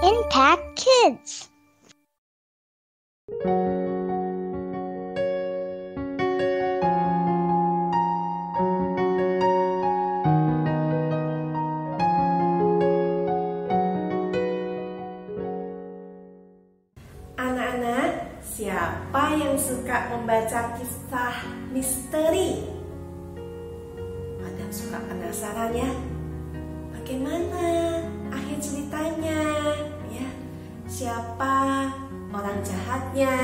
Impact Kids. Anak-anak, siapa yang suka membaca kisah misteri? Pada suka penasaran ya? Bagaimana akhir ceritanya? Ya, siapa orang jahatnya?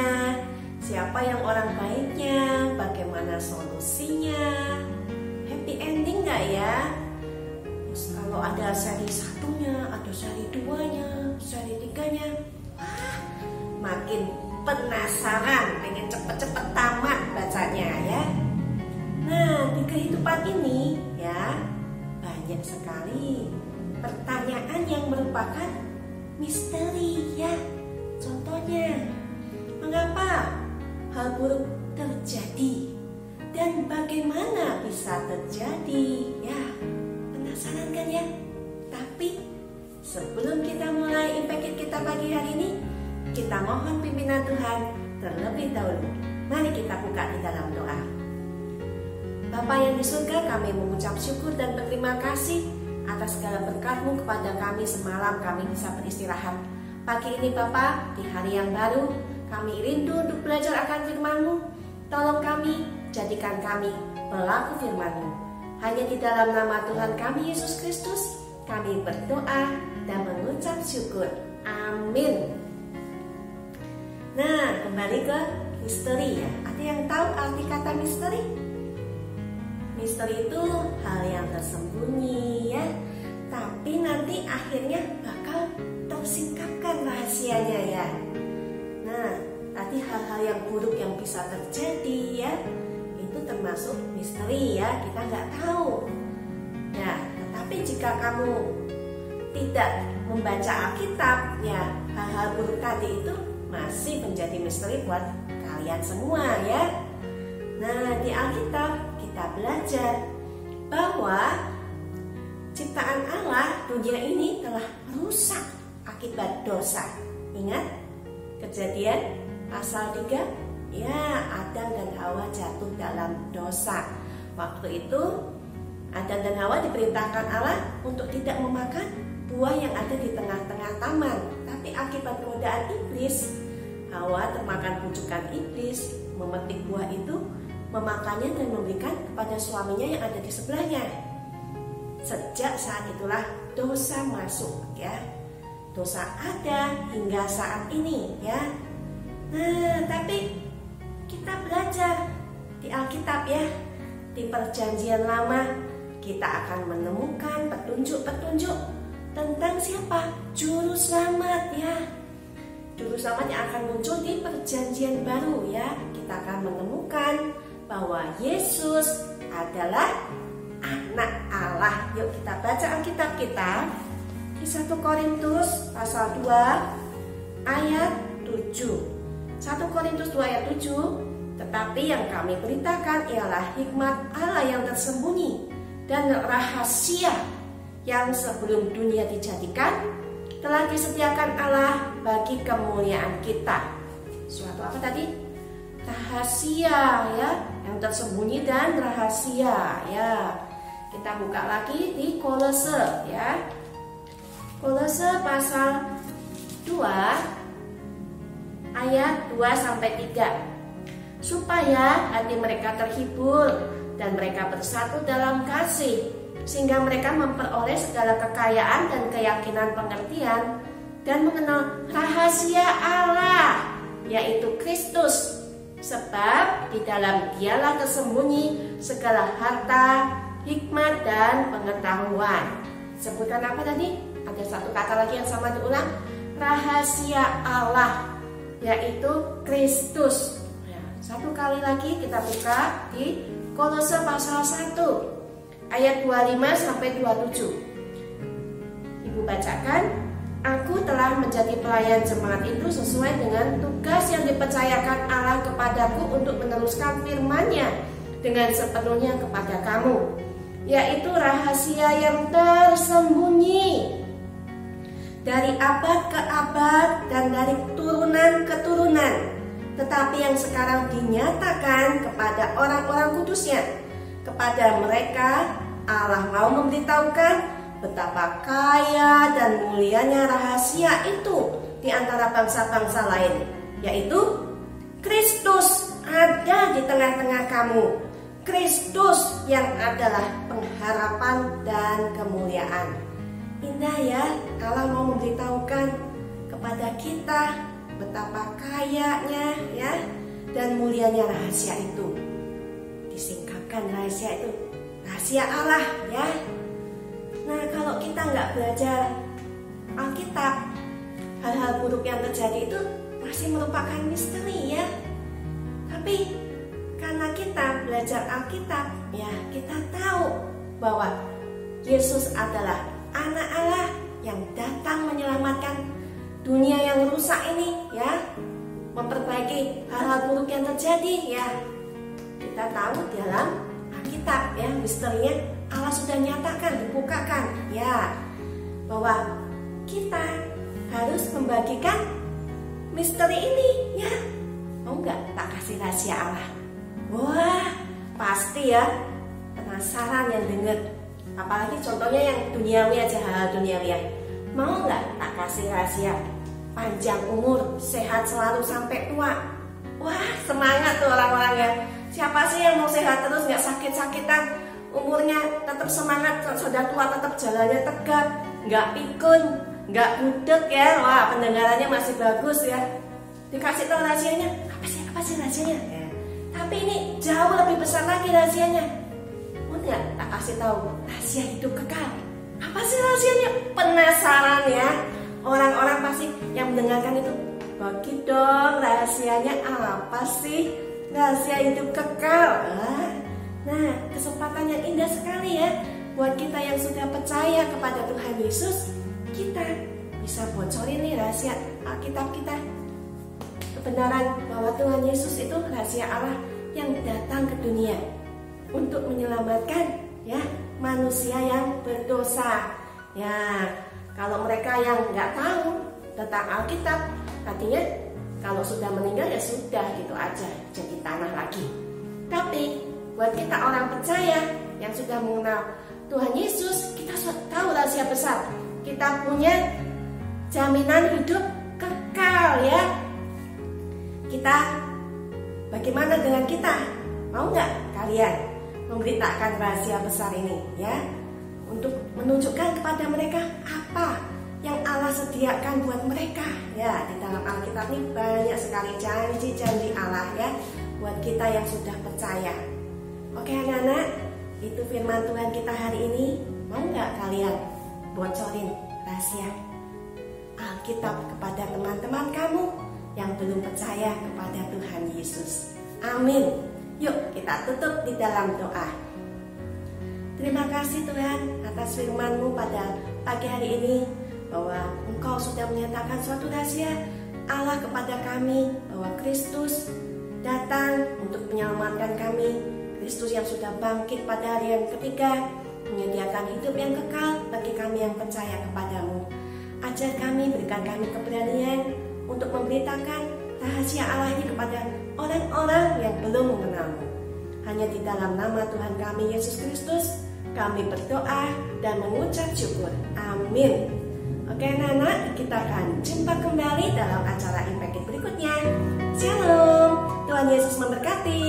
Siapa yang orang baiknya? Bagaimana solusinya? Happy ending nggak ya? Terus kalau ada seri satunya, ada seri duanya, seri tiganya, makin penasaran, pengen cepet-cepet tamat bacanya ya. Nah, di kehidupan ini ya banyak sekali pertanyaan yang merupakan misteri ya. Contohnya, mengapa hal buruk terjadi dan bagaimana bisa terjadi ya? Penasaran kan ya? Tapi sebelum kita mulai Impact kita pagi hari ini, kita mohon pimpinan Tuhan terlebih dahulu. Mari kita buka di dalam doa. Bapa yang di surga, kami mengucap syukur dan berterima kasih atas segala berkat-Mu kepada kami semalam kami bisa beristirahat. Pagi ini Bapa, di hari yang baru, kami rindu untuk belajar akan firman-Mu. Tolong kami, jadikan kami pelaku firman-Mu. Hanya di dalam nama Tuhan kami Yesus Kristus, kami berdoa dan mengucap syukur. Amin. Nah, kembali ke misteri ya. Ada yang tahu arti kata misteri? Misteri itu hal yang tersembunyi ya, tapi nanti akhirnya bakal tersingkapkan rahasianya ya. Nah, tadi hal-hal yang buruk yang bisa terjadi ya, itu termasuk misteri ya, kita nggak tahu. Nah, tetapi jika kamu tidak membaca Alkitab ya, hal-hal buruk tadi itu masih menjadi misteri buat kalian semua ya. Nah, di Alkitab kita belajar bahwa ciptaan Allah, dunia ini telah rusak akibat dosa. Ingat Kejadian pasal 3? Ya, Adam dan Hawa jatuh dalam dosa. Waktu itu Adam dan Hawa diperintahkan Allah untuk tidak memakan buah yang ada di tengah-tengah taman. Tapi akibat godaan iblis, Hawa termakan bujukan iblis, memetik buah itu, memakannya dan memberikan kepada suaminya yang ada di sebelahnya. Sejak saat itulah dosa masuk ya. Dosa ada hingga saat ini ya. Nah, tapi kita belajar di Alkitab ya. Di Perjanjian Lama kita akan menemukan petunjuk-petunjuk tentang siapa? Juru selamat ya. Juru selamat yang akan muncul di Perjanjian Baru ya. Kita akan menemukan bahwa Yesus adalah anak Allah. Yuk kita baca Alkitab kita di 1 Korintus pasal 2 ayat 7. 1 Korintus 2 ayat 7. Tetapi yang kami beritakan ialah hikmat Allah yang tersembunyi dan rahasia yang sebelum dunia dijadikan telah disediakan Allah bagi kemuliaan kita. Suatu apa tadi? Rahasia ya, yang tersembunyi dan rahasia ya. Kita buka lagi di Kolose ya. Kolose pasal 2 ayat 2 sampai 3. Supaya hati mereka terhibur dan mereka bersatu dalam kasih, sehingga mereka memperoleh segala kekayaan dan keyakinan pengertian dan mengenal rahasia Allah, yaitu Kristus. Sebab di dalam Dialah tersembunyi segala harta, hikmat dan pengetahuan. Sebutkan apa tadi? Ada satu kata lagi yang sama diulang. Rahasia Allah, yaitu Kristus. Ya, satu kali lagi kita buka di Kolose pasal 1 ayat 25 sampai 27. Ibu bacakan. Aku telah menjadi pelayan jemaat itu sesuai dengan tugas yang dipercayakan Allah kepadaku untuk meneruskan firman-Nya dengan sepenuhnya kepada kamu, yaitu rahasia yang tersembunyi dari abad ke abad dan dari turunan ke turunan. Tetapi yang sekarang dinyatakan kepada orang-orang kudusnya, kepada mereka Allah mau memberitahukan betapa kaya dan mulianya rahasia itu di antara bangsa-bangsa lain, yaitu Kristus ada di tengah-tengah kamu. Kristus yang adalah pengharapan dan kemuliaan. Indah ya, Allah mau memberitahukan kepada kita betapa kayanya ya dan mulianya rahasia itu. Disingkapkan rahasia itu, rahasia Allah ya. Nah, kalau kita nggak belajar Alkitab, hal-hal buruk yang terjadi itu masih merupakan misteri ya. Tapi karena kita belajar Alkitab ya, kita tahu bahwa Yesus adalah Anak Allah yang datang menyelamatkan dunia yang rusak ini ya, memperbaiki hal-hal buruk yang terjadi ya. Kita tahu dalam Alkitab ya, misterinya Allah sudah nyatakan, dibukakan ya, bahwa kita harus membagikan misteri ini ya. Mau nggak tak kasih rahasia Allah? Wah, pasti ya penasaran yang denger. Apalagi contohnya yang duniawi aja, hal duniawi ya. Mau nggak tak kasih rahasia? Panjang umur, sehat selalu sampai tua. Wah, semangat tuh orang-orangnya. Siapa sih yang mau sehat terus, nggak sakit-sakitan, umurnya tetap semangat, sudah tua tetap jalannya tegap, nggak pikun, nggak budek ya. Wah, pendengarannya masih bagus ya. Dikasih tahu rahasianya, apa sih rahasianya? Ya. Tapi ini jauh lebih besar lagi rahasianya. Mau nggak tak kasih tahu rahasia hidup kekal? Apa sih rahasianya? Penasaran ya? Orang-orang pasti yang mendengarkan itu, bagi dong rahasianya apa sih? Rahasia hidup kekal. Nah, kesempatan yang indah sekali ya buat kita yang sudah percaya kepada Tuhan Yesus. Kita bisa bocorin nih rahasia Alkitab kita. Kebenaran bahwa Tuhan Yesus itu rahasia Allah yang datang ke dunia untuk menyelamatkan ya manusia yang berdosa. Ya, kalau mereka yang nggak tahu tentang Alkitab, artinya kalau sudah meninggal ya sudah gitu aja, jadi tanah lagi. Tapi buat kita orang percaya yang sudah mengenal Tuhan Yesus, kita tahu rahasia besar. Kita punya jaminan hidup kekal ya. Kita, bagaimana dengan kita? Mau nggak kalian memberitakan rahasia besar ini ya, untuk menunjukkan kepada mereka apa yang Allah sediakan buat mereka ya. Di dalam Alkitab ini banyak sekali janji-janji Allah ya buat kita yang sudah percaya. Oke anak-anak, itu firman Tuhan kita hari ini. Mau nggak kalian bocorin rahasia Alkitab kepada teman-teman kamu yang belum percaya kepada Tuhan Yesus? Amin. Yuk kita tutup di dalam doa. Terima kasih Tuhan atas firman-Mu pada pagi hari ini, bahwa Engkau sudah menyatakan suatu rahasia Allah kepada kami, bahwa Kristus datang untuk menyelamatkan kami. Kristus yang sudah bangkit pada hari yang ketiga, menyediakan hidup yang kekal bagi kami yang percaya kepada-Mu. Ajar kami, berikan kami keberanian untuk memberitakan rahasia Allah ini kepada orang-orang yang belum mengenal-Mu. Hanya di dalam nama Tuhan kami Yesus Kristus kami berdoa dan mengucap syukur. Amin. Oke anak-anak, kita akan jumpa kembali dalam acara Impact It berikutnya. Shalom, Tuhan Yesus memberkati.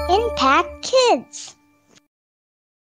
Impact Kids.